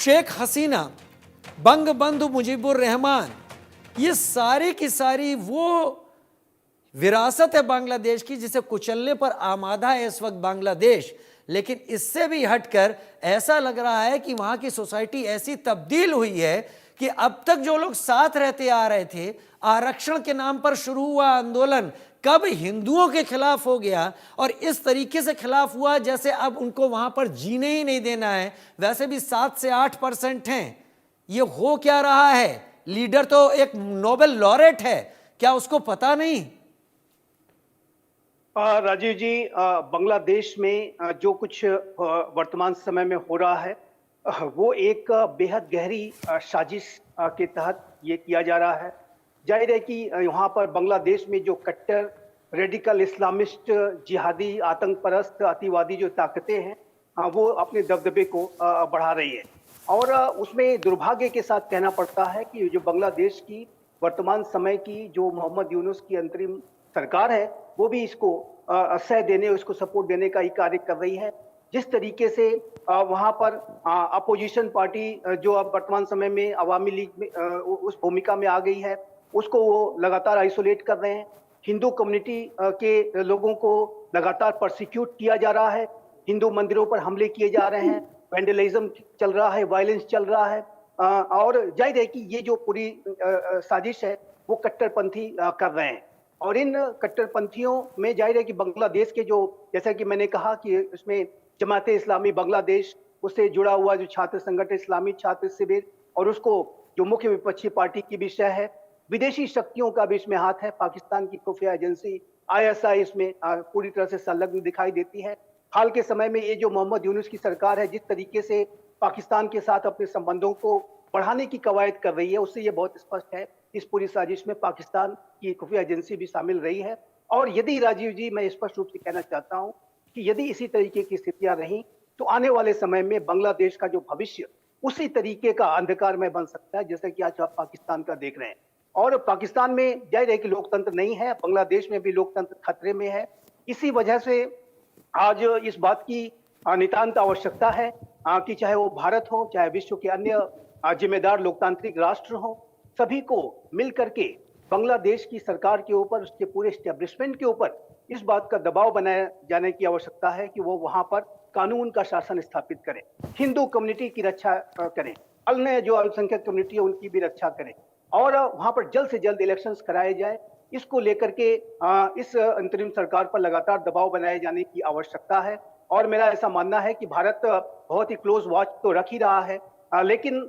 शेख हसीना, बंगबंधु मुजीबुर रहमान, ये सारी की सारी वो विरासत है बांग्लादेश की जिसे कुचलने पर आमादा है इस वक्त बांग्लादेश। लेकिन इससे भी हटकर ऐसा लग रहा है कि वहां की सोसाइटी ऐसी तब्दील हुई है कि अब तक जो लोग साथ रहते आ रहे थे, आरक्षण के नाम पर शुरू हुआ आंदोलन कब हिंदुओं के खिलाफ हो गया और इस तरीके से खिलाफ हुआ जैसे अब उनको वहां पर जीने ही नहीं देना है। वैसे भी 7 से 8% हैं। ये हो क्या रहा है? लीडर तो एक नोबेल लॉरेट है, क्या उसको पता नहीं? राजीव जी, बांग्लादेश में जो कुछ वर्तमान समय में हो रहा है, वो एक बेहद गहरी साजिश के तहत ये किया जा रहा है। जाहिर है कि यहाँ पर बांग्लादेश में जो कट्टर रेडिकल इस्लामिस्ट जिहादी आतंक परस्त अतिवादी जो ताकतें हैं, वो अपने दबदबे को बढ़ा रही है। और उसमें दुर्भाग्य के साथ कहना पड़ता है कि जो बांग्लादेश की वर्तमान समय की जो मोहम्मद यूनुस की अंतरिम सरकार है, वो भी इसको सह देने, उसको सपोर्ट देने का ही कार्य कर रही है। जिस तरीके से वहां पर अपोजिशन पार्टी जो अब वर्तमान समय में अवामी लीग में उस भूमिका में आ गई है, उसको वो लगातार आइसोलेट कर रहे हैं। हिंदू कम्युनिटी के लोगों को लगातार प्रोसिक्यूट किया जा रहा है, हिंदू मंदिरों पर हमले किए जा रहे हैं, वैंडलिज्म चल रहा है, वायलेंस चल रहा है। और जाहिर है कि ये जो पूरी साजिश है वो कट्टरपंथी कर रहे हैं। और इन कट्टरपंथियों में जाहिर है कि बांग्लादेश के जो, जैसा कि मैंने कहा कि इसमें जमाते इस्लामी बांग्लादेश, उससे जुड़ा हुआ जो छात्र संगठन इस्लामी छात्र शिविर, और उसको जो मुख्य विपक्षी पार्टी की विषय है, विदेशी शक्तियों का भी इसमें हाथ है। पाकिस्तान की खुफिया एजेंसी ISI इसमें पूरी तरह से संलग्न दिखाई देती है। हाल के समय में ये जो मोहम्मद यूनुस की सरकार है, जिस तरीके से पाकिस्तान के साथ अपने संबंधों को बढ़ाने की कवायद कर रही है, उससे ये बहुत स्पष्ट है इस पूरी साजिश में पाकिस्तान की खुफिया एजेंसी भी शामिल रही है। और यदि राजीव जी, मैं स्पष्ट रूप से कहना चाहता हूं कि यदि इसी तरीके की स्थितियां रहीं तो आने वाले समय में बांग्लादेश का जो भविष्य उसी तरीके का अंधकारमय बन सकता है जैसा कि आज आप पाकिस्तान का देख रहे हैं। और पाकिस्तान में जाहिर है कि लोकतंत्र नहीं है, बांग्लादेश में भी लोकतंत्र खतरे में है। इसी वजह से आज इस बात की नितांत आवश्यकता है कि चाहे वो भारत हो, चाहे विश्व के अन्य जिम्मेदार लोकतांत्रिक राष्ट्र हो, सभी को मिलकर के बांग्लादेश की सरकार के ऊपर, उसके पूरे एस्टेब्लिशमेंट के ऊपर इस बात का दबाव बनाए जाने की आवश्यकता है कि वो वहां पर कानून का शासन स्थापित करें, हिंदू कम्युनिटी की रक्षा करें, अन्य जो अल्पसंख्यक कम्युनिटी है उनकी भी रक्षा करें, और वहां पर जल्द से जल्द इलेक्शंस कराए जाए। इसको लेकर के इस अंतरिम सरकार पर लगातार दबाव बनाए जाने की आवश्यकता है। और मेरा ऐसा मानना है कि भारत बहुत ही क्लोज वॉच तो रख ही रहा है, लेकिन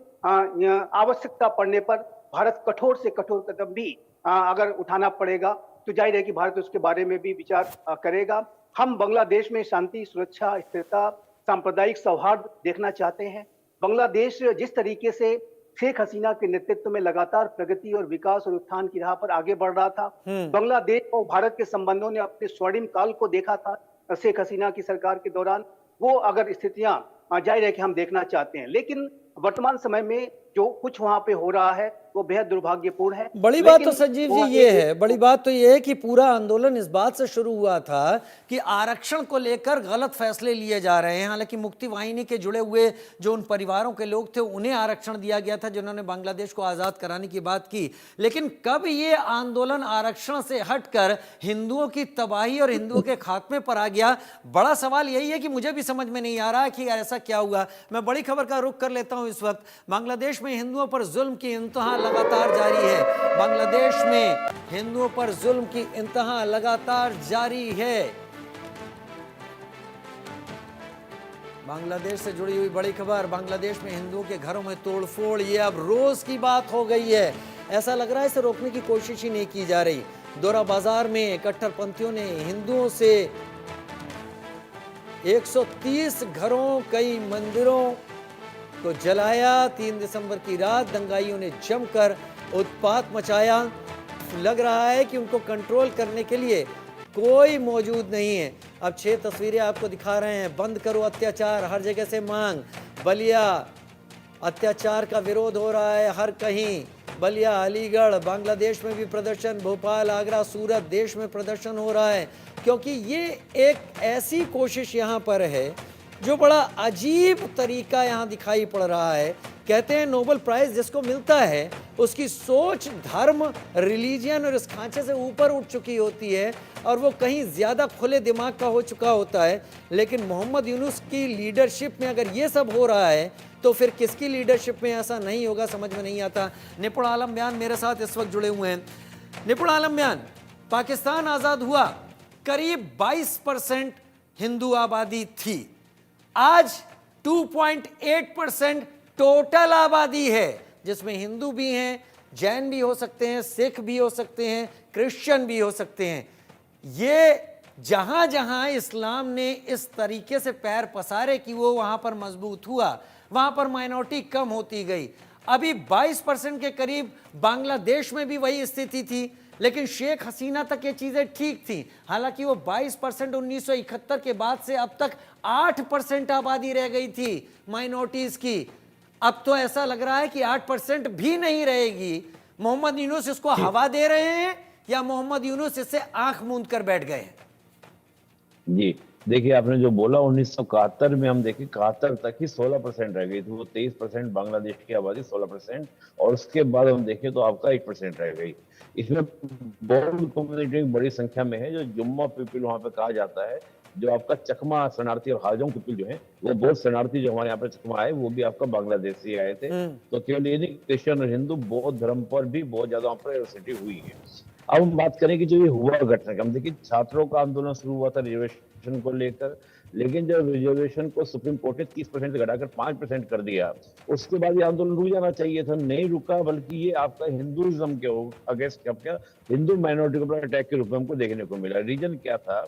आवश्यकता पड़ने पर भारत कठोर से कठोर कदम भी अगर उठाना पड़ेगा तो जाहिर है कि भारत उसके बारे में भी विचार करेगा। हम बांग्लादेश में शांति, सुरक्षा, स्थिरता, सांप्रदायिक सौहार्द देखना चाहते हैं। बांग्लादेश जिस तरीके से शेख हसीना के नेतृत्व में लगातार प्रगति और विकास और उत्थान की राह पर आगे बढ़ रहा था, बांग्लादेश और भारत के संबंधों ने अपने स्वर्णिम काल को देखा था शेख हसीना की सरकार के दौरान। वो अगर स्थितियां जाहिर है कि हम देखना चाहते हैं, लेकिन वर्तमान समय में जो कुछ वहां पे हो रहा है वो बेहद दुर्भाग्यपूर्ण है। बड़ी बात तो संजीव जी ये है, बड़ी बात तो ये है कि पूरा आंदोलन इस बात से शुरू हुआ था कि आरक्षण को लेकर गलत फैसले लिए जा रहे हैं। हालांकि मुक्ति वाहिनी के जुड़े हुए जो उन परिवारों के लोग थे उन्हें आरक्षण दिया गया था जिन्होंने बांग्लादेश को आज़ाद कराने की बात की, लेकिन कब ये आंदोलन आरक्षण से हटकर हिंदुओं की तबाही और हिंदुओं के खात्मे पर आ गया? बड़ा सवाल यही है कि मुझे भी समझ में नहीं आ रहा है कि ऐसा क्या हुआ। मैं बड़ी खबर का रुख कर लेता हूं। इस वक्त बांग्लादेश में हिंदुओं पर जुल्म की इंतहा लगातार जारी है। बांग्लादेश में हिंदुओं पर जुल्म की इंतहा लगातार जारी है। बांग्लादेश से जुड़ी हुई बड़ी खबर, बांग्लादेश में हिंदुओं के घरों में तोड़फोड़ ये अब रोज की बात हो गई है। ऐसा लग रहा है इसे रोकने की कोशिश ही नहीं की जा रही। दोरा बाजार में कट्टरपंथियों ने हिंदुओं से 130 घरों, कई मंदिरों को जलाया। 3 दिसंबर की रात दंगाइयों ने जमकर उत्पात मचाया। लग रहा है कि उनको कंट्रोल करने के लिए कोई मौजूद नहीं है। अब 6 तस्वीरें आपको दिखा रहे हैं। बंद करो अत्याचार, हर जगह से मांग। बलिया, अत्याचार का विरोध हो रहा है हर कहीं। बलिया, अलीगढ़, बांग्लादेश में भी प्रदर्शन, भोपाल, आगरा, सूरत, देश में प्रदर्शन हो रहा है, क्योंकि ये एक ऐसी कोशिश यहाँ पर है जो बड़ा अजीब तरीका यहाँ दिखाई पड़ रहा है। कहते हैं नोबेल प्राइज जिसको मिलता है उसकी सोच धर्म, रिलीजियन और इस खांचे से ऊपर उठ चुकी होती है और वो कहीं ज़्यादा खुले दिमाग का हो चुका होता है। लेकिन मोहम्मद यूनुस की लीडरशिप में अगर ये सब हो रहा है तो फिर किसकी लीडरशिप में ऐसा नहीं होगा, समझ में नहीं आता। निपुण आलम बयान मेरे साथ इस वक्त जुड़े हुए हैं। निपुण आलम बयान, पाकिस्तान आज़ाद हुआ, करीब 22% हिंदू आबादी थी, आज 2.8% टोटल आबादी है, जिसमें हिंदू भी हैं, जैन भी हो सकते हैं, सिख भी हो सकते हैं, क्रिश्चियन भी हो सकते हैं। ये जहां जहां इस्लाम ने इस तरीके से पैर पसारे कि वो वहां पर मजबूत हुआ, वहां पर माइनॉरिटी कम होती गई। अभी 22% के करीब बांग्लादेश में भी वही स्थिति थी, लेकिन शेख हसीना तक ये चीजें ठीक थी। हालांकि वो 22% 1971 के बाद से अब तक 8% आबादी रह गई थी माइनॉरिटीज की। अब तो ऐसा लग रहा है कि 8% भी नहीं रहेगी। मोहम्मद यूनुस इसको हवा दे रहे हैं या मोहम्मद यूनुस इससे आंख मूंद कर बैठ गए हैं? जी, देखिए आपने जो बोला 1971 में हम देखें 71 तक ही 16% रह गई थी, वो 23% बांग्लादेश की आबादी 16%, और उसके बाद हम देखें तो आपका 1% रह गई। इसमें बौद्ध कम्युनिटी बड़ी संख्या में है, जो जुम्मा पीपल वहाँ पे कहा जाता है, जो आपका चकमा शरणार्थी और हाजोंग पीपल जो है, वो बहुत शरणार्थी जो हमारे यहाँ पे चकमा आए वो भी आपका बांग्लादेश से आए थे। तो केवल ये नहीं, क्रिश्चियन और हिंदू बौद्ध धर्म पर भी बहुत ज्यादा वहाँ पर एट्रोसिटी हुई है। अब हम बात करें कि जो ये हुआ घटना, हम देखिए छात्रों का आंदोलन शुरू हुआ था रिजर्वेशन को लेकर, लेकिन जब रिजर्वेशन को सुप्रीम कोर्ट ने 30% से घटाकर 5% कर दिया, उसके बाद ये आंदोलन रुक जाना चाहिए था, नहीं रुका, बल्कि ये आपका हिंदुइज्म के अगेंस्ट, आपका हिंदू माइनॉरिटी के ऊपर अटैक के रूप में हमको देखने को मिला। रीजन क्या था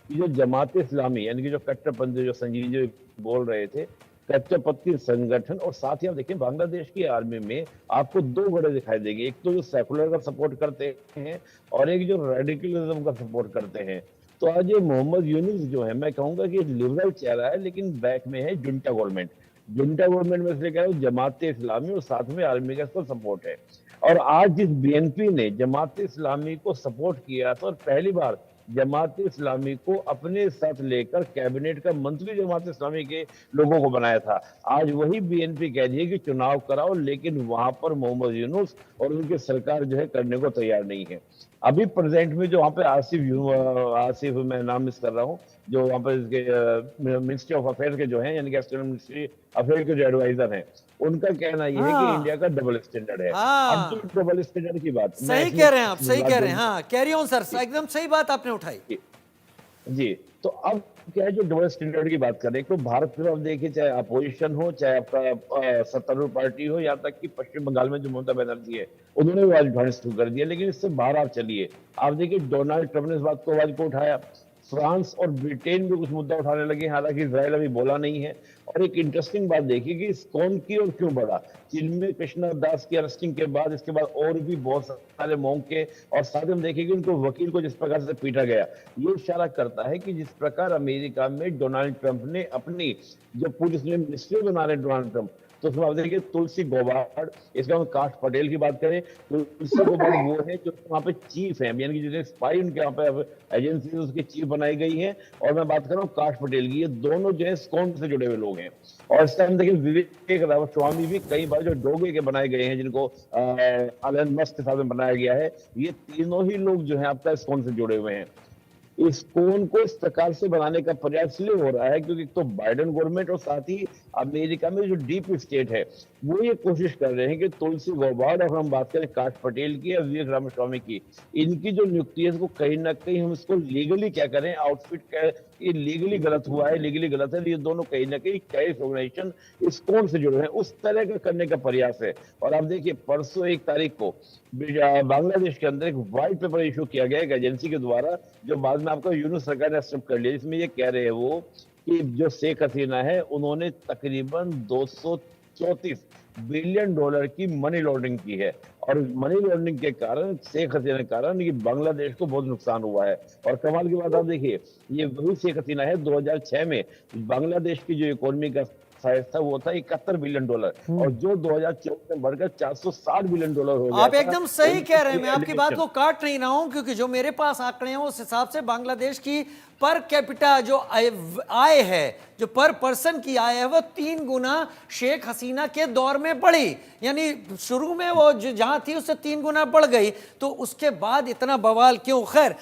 कि जो जमात इस्लामी यानी कि जो कट्टरपंथी, जो संजीव जी बोल रहे थे, कट्टरपंथी संगठन, और साथ ही आप देखें बांग्लादेश की आर्मी में आपको दो बड़े दिखाई देंगे, एक तो जो सेकुलर का सपोर्ट करते हैं और एक जो रेडिकलिज्म का सपोर्ट करते हैं। तो आज ये मोहम्मद यूनुस जो है, मैं कहूंगा कि लिबरल चेहरा है, लेकिन बैक में है जुंटा गवर्नमेंट। जुंटा गवर्नमेंट में इसलिए कह रहा हूँ, जमात इस्लामी और साथ में आर्मी का इसको सपोर्ट है। और आज जिस बीएनपी ने जमात इस्लामी को सपोर्ट किया था और पहली बार जमात इस्लामी को अपने साथ लेकर कैबिनेट का मंत्री जमात इस्लामी के लोगों को बनाया था, आज वही बीएनपी कह रही है कि चुनाव कराओ, लेकिन वहां पर मोहम्मद यूनुस और उनकी सरकार जो है करने को तैयार नहीं है। अभी प्रेजेंट में जो वहाँ पे आसिफ मैं नाम मिस कर रहा हूँ, जो वहाँ पर इसके मिनिस्ट्री ऑफ अफेयर के जो है, यानी कि एक्सटर्नल मिनिस्ट्री अफेयर के जो एडवाइजर हैं, उनका कहना यह है कि इंडिया का डबल स्टैंडर्ड है। अब जो डबल स्टैंडर्ड की बात, सही कह रहे हैं आप, सही कह रहे हैं। हाँ, कैरी ऑन सर, एकदम सही बात आपने उठाई जी। तो अब क्या है, जो डबल स्टैंडर्ड की बात करें, तो भारत में आप देखिए, चाहे अपोजिशन हो, चाहे आपका सत्तारूढ़ पार्टी हो, यहाँ तक कि पश्चिम बंगाल में जो ममता बनर्जी है, उन्होंने भी आवाज उठानी शुरू कर दिया। लेकिन इससे बाहर आप चलिए, आप देखिए डोनाल्ड ट्रंप ने इस बात को आवाज को उठाया, फ्रांस और ब्रिटेन भी कुछ मुद्दा उठाने लगे, हालांकि इजराइल अभी बोला नहीं है। और एक इंटरेस्टिंग बात देखिए कि कौन की और क्यों बढ़ा, चीन में कृष्णा दास की अरेस्टिंग के बाद, इसके बाद और भी बहुत सारे मॉन्क के, और साथ ही हम देखें कि उनको वकील को जिस प्रकार से पीटा गया, ये इशारा करता है कि जिस प्रकार अमेरिका में डोनाल्ड ट्रंप ने अपनी जो पुलिस में मिनिस्ट्री बना रहे डोनाल्ड ट्रंप, तो उसमें आप देखिए तुलसी गोबार्ड, इसका हम काश पटेल की बात करें, तुलसी गोबार्ड वो है जो वहाँ पे चीफ है, यानी कि जो स्पाई उनके यहाँ पे एजेंसी उसकी चीफ बनाई गई है। और मैं बात कर रहा हूँ काश पटेल की, ये दोनों जो है स्कॉन से जुड़े हुए लोग हैं। और इस टाइम देखिए विवेक रामास्वामी भी कई बार जो डोगे के बनाए गए हैं, जिनको एलन मस्क के साथ में बनाया गया है, ये तीनों ही लोग जो है आपका स्कॉन से जुड़े हुए हैं। इस कोन को इस प्रकार से बनाने का प्रयास इसलिए हो रहा है क्योंकि तो बाइडेन गवर्नमेंट और साथ ही अमेरिका में जो डीप स्टेट है, वो ये कोशिश कर रहे हैं कि तुलसी गौबार्ड, और हम बात करें काश पटेल की या विवेक रामास्वामी की, इनकी जो नियुक्ति है इसको कहीं ना कहीं हम इसको लीगली क्या करें, आउटफिट ये लीगली गलत हुआ है, लीगली गलत है, ये दोनों कहीं ना कहीं टेररिस्ट ऑर्गेनाइजेशन इस कौन से जुड़े हैं, उस तरह का करने का प्रयास है। और आप देखिए परसों 1 तारीख को बांग्लादेश के अंदर एक व्हाइट पेपर इशू किया गया एक एजेंसी के द्वारा, जो बाद में आपका यूनुस सरकार ने एक्सेप्ट कर लिया, जिसमें ये कह रहे हैं वो कि जो शेख हसीना है उन्होंने तकरीबन 234 बिलियन डॉलर की मनी लॉन्ड्रिंग की है, और मनी लॉन्ड्रिंग के कारण, शेख हसीना के कारण ये बांग्लादेश को बहुत नुकसान हुआ है। और कमाल की बात आप देखिए, ये वही शेख हसीना है 2006 में बांग्लादेश की जो इकोनॉमी का साइज था वो था $71 बिलियन, और जो 2024 में बढ़कर $460 बिलियन हो गया आप था। एकदम सही कह रहे हैं, मैं आपकी बात एलिगेशन। को काट नहीं रहा हूं, क्योंकि जो मेरे पास आंकड़े हैं उस हिसाब से बांग्लादेश की पर कैपिटा जो आय है, जो पर पर्सन की आय है, वो 3 गुना शेख हसीना के दौर में बढ़ी। यानी शुरू में वो जहां थी उससे 3 गुना बढ़ गई, तो उसके बाद इतना बवाल क्यों? खैर,